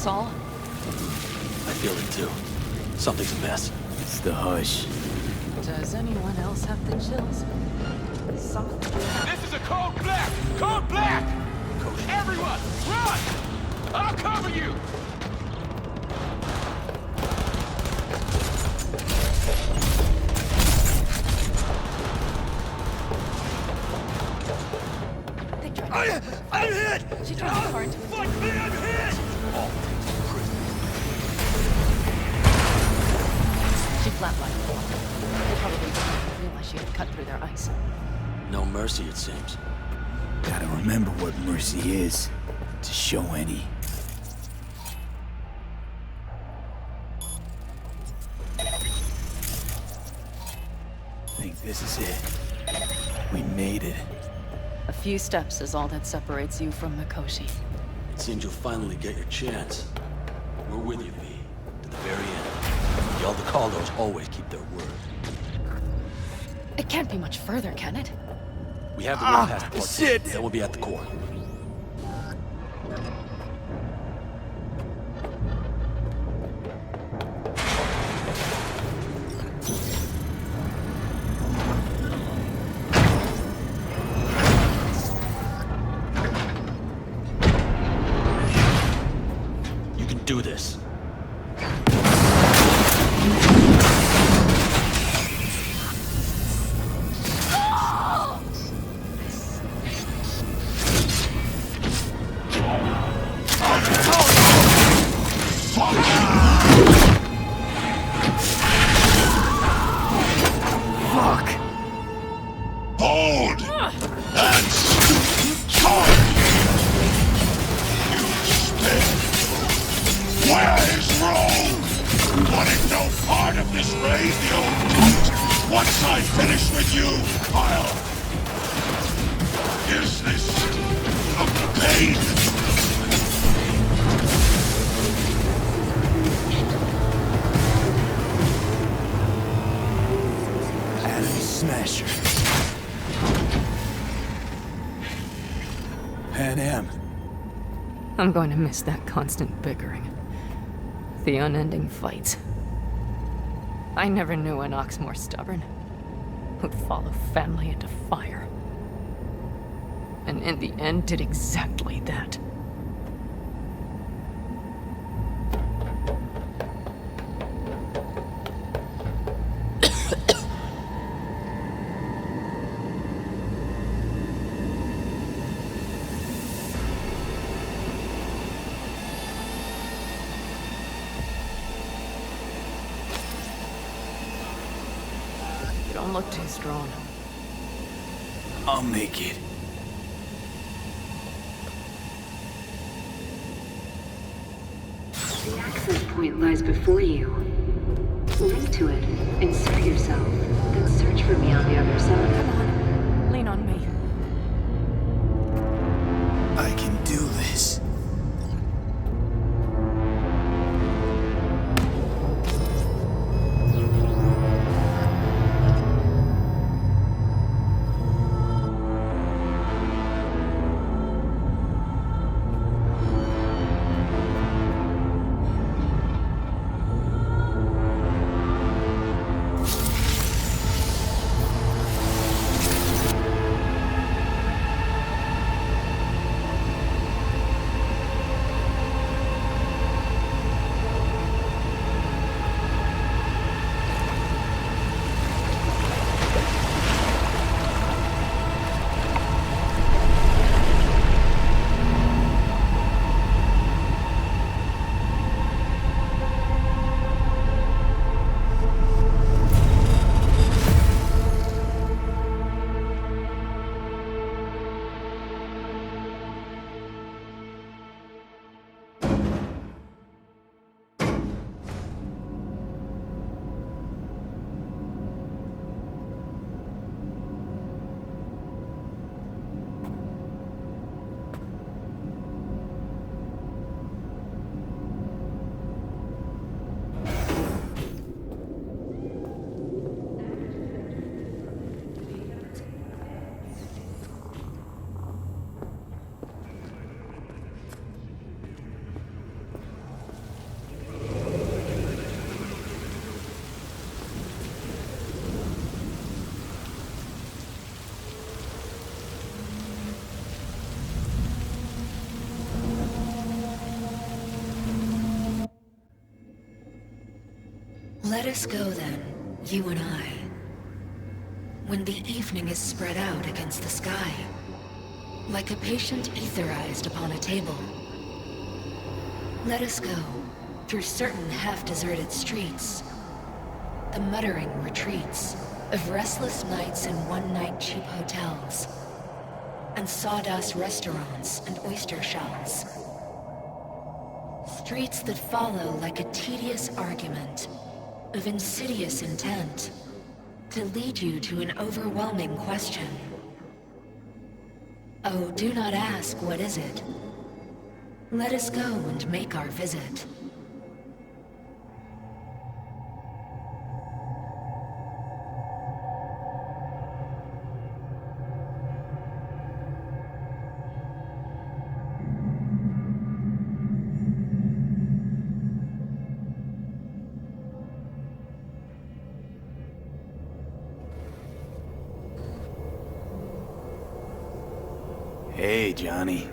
Saul? I feel it too. Something's amiss. It's the hush. Does anyone else have the chills? Something. This is a code black! Code black! Everyone, run! I'll cover you! They tried to... I'm hit! She tried to car into... Fuck me, I'm hit! She flatlined. They probably didn't realize she had cut through their ice. No mercy, it seems. Gotta remember what mercy is, to show any. Think this is it. We made it. A few steps is all that separates you from Mikoshi. It seems you'll finally get your chance. We're with you, V. To the very end. The Elder Caldos always keep their word. It can't be much further, can it? We have the road past the plug. shit. Then we'll be at the core. You can do this. Fuck! Hold! And charge! You spit! Where is Rome? Wanting no part of this raid, you... Once I finish with you, I'll... Is this... a pain? Smasher. Panam. I'm going to miss that constant bickering. The unending fights. I never knew an ox more stubborn. Who'd follow family into fire. And in the end did exactly that. You don't look too strong. I'll make it. The access point lies before you. Link to it, insert yourself, then search for me on the other side. Come on, lean on me. I can do this. Let us go then, you and I. When the evening is spread out against the sky, like a patient etherized upon a table. Let us go through certain half-deserted streets, the muttering retreats of restless nights in one-night cheap hotels, and sawdust restaurants and oyster shells. Streets that follow like a tedious argument of insidious intent to lead you to an overwhelming question. Oh, do not ask, what is it? Let us go and make our visit. Hey, Johnny.